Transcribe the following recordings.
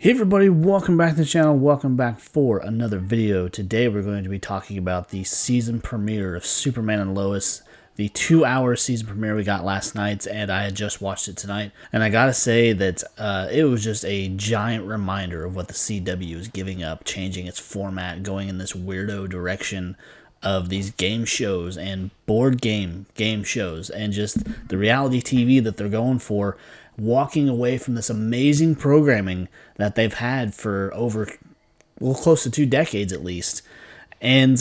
Hey everybody, welcome back to the channel, welcome back for another video. Today we're going to be talking about the season premiere of Superman and Lois, the 2-hour season premiere we got last night, and I had just watched it tonight. And I gotta say that it was just a giant reminder of what the CW is giving up, changing its format, going in this weirdo direction of these game shows and board game shows, and just the reality TV that they're going for, walking away from this amazing programming that they've had for over, well, close to 2 decades at least. And,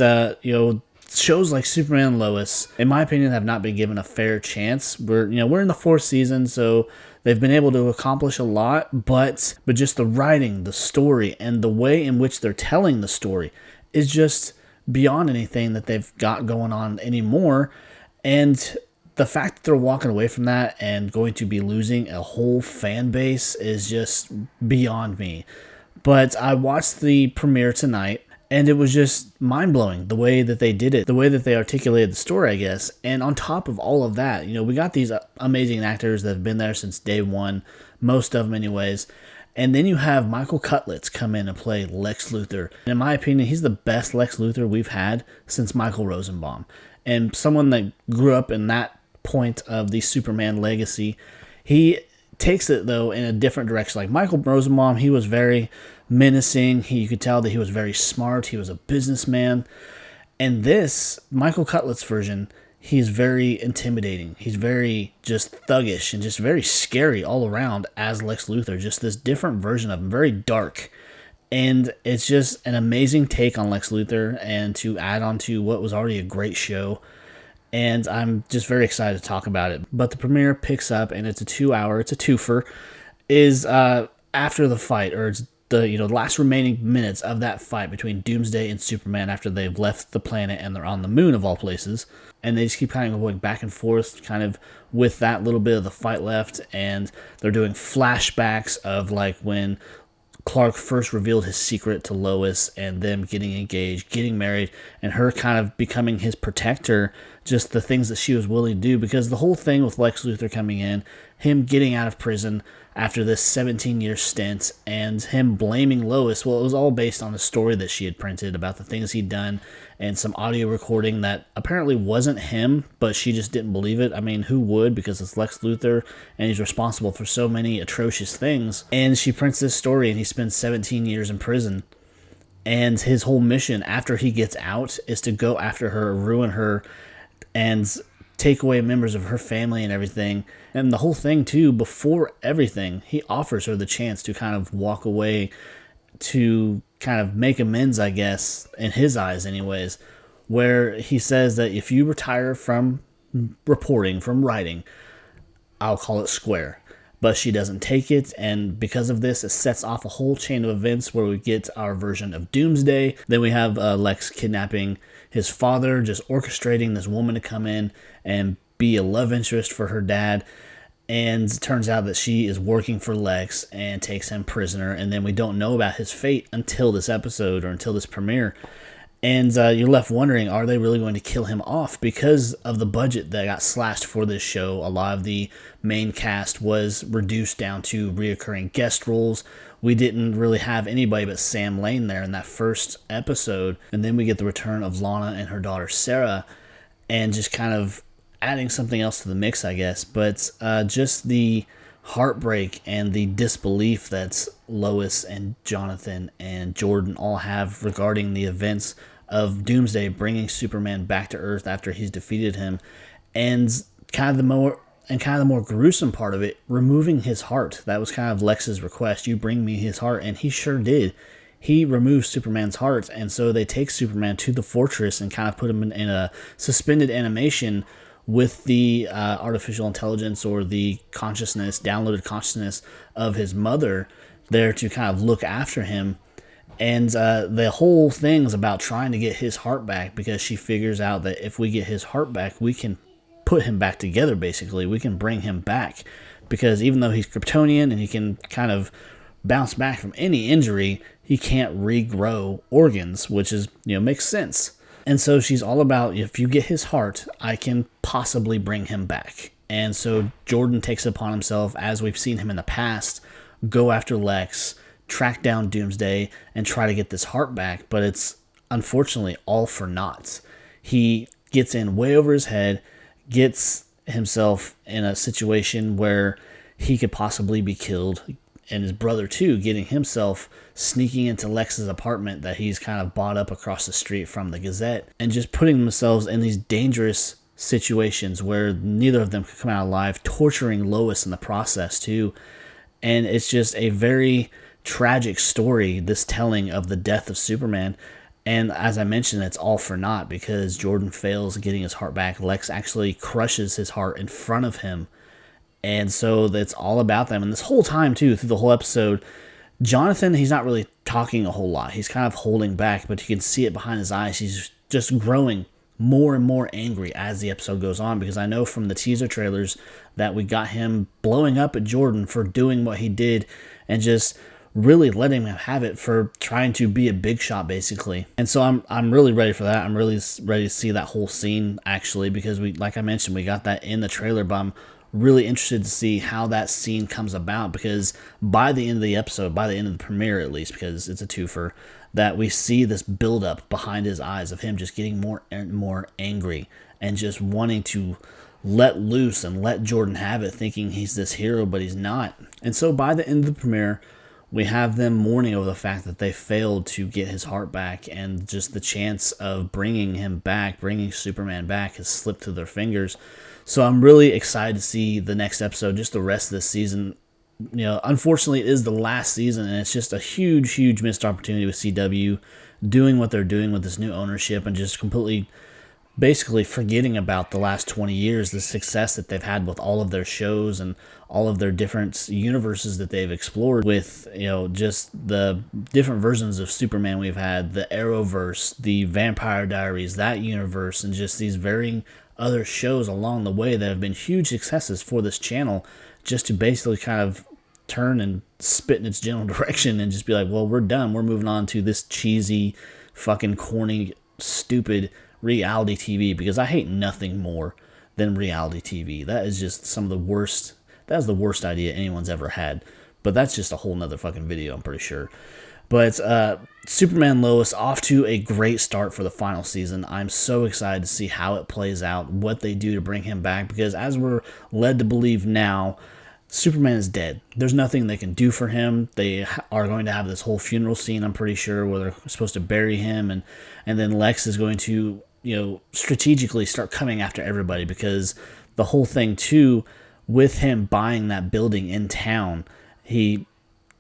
shows like Superman and Lois, in my opinion, have not been given a fair chance. We're in the 4th season, so they've been able to accomplish a lot, but just the writing, the story, and the way in which they're telling the story is just beyond anything that they've got going on anymore. And the fact that they're walking away from that and going to be losing a whole fan base is just beyond me. But I watched the premiere tonight, and it was just mind-blowing the way that they did it, the way that they articulated the story, I guess. And on top of all of that, we got these amazing actors that have been there since day one, most of them anyways. And then you have Michael Cutlitz come in and play Lex Luthor. And in my opinion, he's the best Lex Luthor we've had since Michael Rosenbaum. And someone that grew up in that point of the Superman legacy. He takes it, though, in a different direction. Like Michael Rosenbaum, he was very menacing. You could tell that he was very smart. He was a businessman. And this, Michael Cutlitz version, he's very intimidating. He's very just thuggish and just very scary all around as Lex Luthor. Just this different version of him, very dark. And it's just an amazing take on Lex Luthor, and to add on to what was already a great show. And I'm just very excited to talk about it. But the premiere picks up, and it's a 2-hour, it's a twofer, is after the fight, or it's the last remaining minutes of that fight between Doomsday and Superman after they've left the planet and they're on the moon of all places. And they just keep kind of going back and forth kind of with that little bit of the fight left, and they're doing flashbacks of like when Clark first revealed his secret to Lois, and them getting engaged, getting married, and her kind of becoming his protector, just the things that she was willing to do. Because the whole thing with Lex Luthor coming in, him getting out of prison after this 17-year stint, and him blaming Lois, well, it was all based on a story that she had printed about the things he'd done, and some audio recording that apparently wasn't him, but she just didn't believe it. I mean, who would? Because it's Lex Luthor, and he's responsible for so many atrocious things. And she prints this story, and he spends 17 years in prison. And his whole mission after he gets out is to go after her, ruin her, and take away members of her family and everything. And the whole thing, too, before everything, he offers her the chance to kind of walk away, to kind of make amends, I guess, in his eyes anyways, where he says that if you retire from reporting, from writing, I'll call it square. But she doesn't take it, and because of this, it sets off a whole chain of events where we get our version of Doomsday. Then we have Lex kidnapping his father, just orchestrating this woman to come in and be a love interest for her dad. And it turns out that she is working for Lex and takes him prisoner. And then we don't know about his fate until this episode, or until this premiere. And you're left wondering, are they really going to kill him off? Because of the budget that got slashed for this show, a lot of the main cast was reduced down to reoccurring guest roles. We didn't really have anybody but Sam Lane there in that first episode. And then we get the return of Lana and her daughter Sarah, and just kind of adding something else to the mix, I guess. But just the heartbreak and the disbelief that Lois and Jonathan and Jordan all have regarding the events of Doomsday bringing Superman back to Earth after he's defeated him, and kind of the more gruesome part of it, removing his heart. That was kind of Lex's request: you bring me his heart, and he sure did. He removes Superman's heart, and so they take Superman to the fortress and kind of put him in a suspended animation with the artificial intelligence, or the consciousness, downloaded consciousness of his mother there to kind of look after him. And the whole thing's about trying to get his heart back, because she figures out that if we get his heart back, we can put him back together, basically. We can bring him back, because even though he's Kryptonian and he can kind of bounce back from any injury, he can't regrow organs, which is, makes sense. And so she's all about, if you get his heart, I can possibly bring him back. And so Jordan takes it upon himself, as we've seen him in the past, go after Lex, track down Doomsday and try to get this heart back, but it's unfortunately all for naught. He gets in way over his head, gets himself in a situation where he could possibly be killed, and his brother too, getting himself sneaking into Lex's apartment that he's kind of bought up across the street from the Gazette, and just putting themselves in these dangerous situations where neither of them could come out alive, torturing Lois in the process too. And it's just a very tragic story, this telling of the death of Superman. And as I mentioned, it's all for naught because Jordan fails getting his heart back. Lex actually crushes his heart in front of him. And so it's all about them. And this whole time, too, through the whole episode, Jonathan, he's not really talking a whole lot. He's kind of holding back, but you can see it behind his eyes. He's just growing more and more angry as the episode goes on, because I know from the teaser trailers that we got him blowing up at Jordan for doing what he did and just really letting him have it for trying to be a big shot, basically. And so I'm really ready for that. I'm really ready to see that whole scene, actually, because we, like I mentioned, we got that in the trailer, but I'm really interested to see how that scene comes about, because by the end of the episode, by the end of the premiere at least, because it's a twofer, that we see this buildup behind his eyes of him just getting more and more angry and just wanting to let loose and let Jordan have it, thinking he's this hero, but he's not. And so by the end of the premiere, we have them mourning over the fact that they failed to get his heart back, and just the chance of bringing him back, bringing Superman back, has slipped through their fingers. So I'm really excited to see the next episode, just the rest of this season. You know, unfortunately, it is the last season, and it's just a huge, huge missed opportunity with CW doing what they're doing with this new ownership and just completely, basically forgetting about the last 20 years, the success that they've had with all of their shows and all of their different universes that they've explored with, you know, just the different versions of Superman we've had, the Arrowverse, the Vampire Diaries, that universe, and just these varying other shows along the way that have been huge successes for this channel, just to basically kind of turn and spit in its general direction and just be like, well, we're done. We're moving on to this cheesy, fucking corny, stupid reality TV, because I hate nothing more than reality TV. That is just some of the worst. That is the worst idea anyone's ever had. But that's just a whole nother fucking video, I'm pretty sure. But Superman Lois off to a great start for the final season. I'm so excited to see how it plays out, what they do to bring him back, because as we're led to believe now, Superman is dead. There's nothing they can do for him. They are going to have this whole funeral scene, I'm pretty sure, where they're supposed to bury him, and then Lex is going to, you know, strategically start coming after everybody, because the whole thing too, with him buying that building in town, he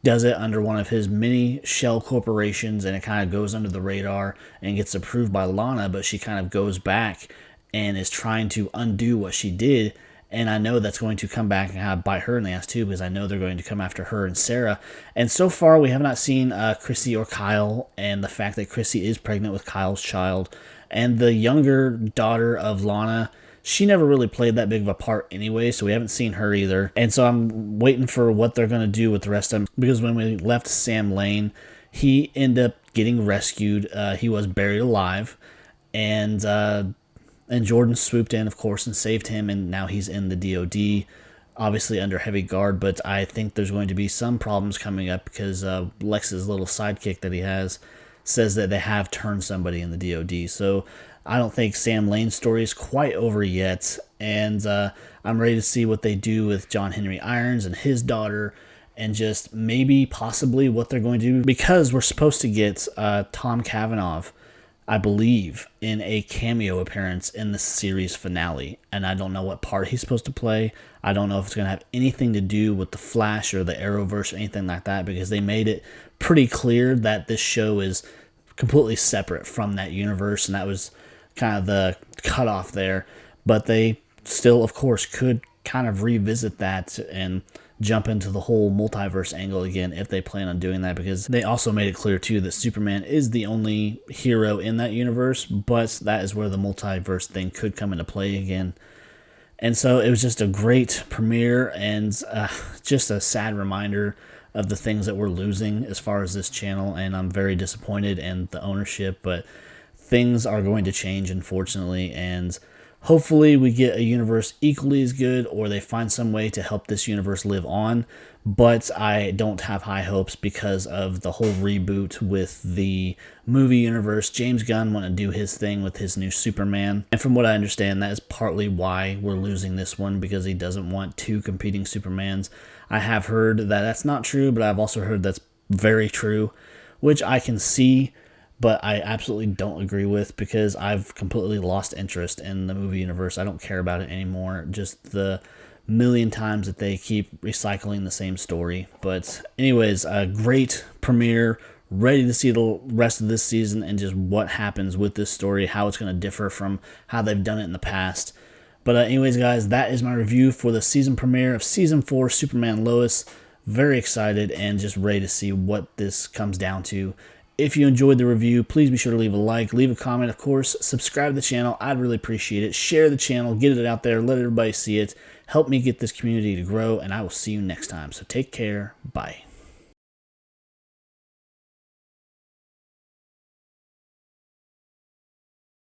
does it under one of his many shell corporations, and it kind of goes under the radar and gets approved by Lana, but she kind of goes back and is trying to undo what she did. And I know that's going to come back and kind of bite her in the ass too, because I know they're going to come after her and Sarah. And so far, we have not seen Chrissy or Kyle, and the fact that Chrissy is pregnant with Kyle's child. And the younger daughter of Lana, she never really played that big of a part anyway, so we haven't seen her either. And so I'm waiting for what they're going to do with the rest of them, because when we left Sam Lane, he ended up getting rescued. He was buried alive, and Jordan swooped in, of course, and saved him, and now he's in the DOD, obviously under heavy guard. But I think there's going to be some problems coming up, because Lex's little sidekick that he has says that they have turned somebody in the DOD. So I don't think Sam Lane's story is quite over yet, and I'm ready to see what they do with John Henry Irons and his daughter, and just maybe possibly what they're going to do, because we're supposed to get Tom Cavanaugh, I believe, in a cameo appearance in the series finale, and I don't know what part he's supposed to play. I don't know if it's going to have anything to do with the Flash or the Arrowverse or anything like that, because they made it pretty clear that this show is completely separate from that universe, and that was kind of the cutoff there. But they still, of course, could kind of revisit that and jump into the whole multiverse angle again if they plan on doing that, because they also made it clear too that Superman is the only hero in that universe, but that is where the multiverse thing could come into play again. And so it was just a great premiere, and just a sad reminder of the things that we're losing as far as this channel, and I'm very disappointed in the ownership, but things are going to change, unfortunately, and Hopefully we get a universe equally as good, or they find some way to help this universe live on. But I don't have high hopes because of the whole reboot with the movie universe. James Gunn wanted to do his thing with his new Superman. And from what I understand, that is partly why we're losing this one, because he doesn't want two competing Supermans. I have heard that that's not true, but I've also heard that's very true, which I can see, but I absolutely don't agree with, because I've completely lost interest in the movie universe. I don't care about it anymore. Just the million times that they keep recycling the same story. But anyways, a great premiere. Ready to see the rest of this season and just what happens with this story, how it's going to differ from how they've done it in the past. But anyways, guys, that is my review for the season premiere of Season 4, Superman and Lois. Very excited and just ready to see what this comes down to. If you enjoyed the review, please be sure to leave a like, leave a comment, of course, subscribe to the channel. I'd really appreciate it. Share the channel, get it out there, let everybody see it. Help me get this community to grow, and I will see you next time. So take care. Bye.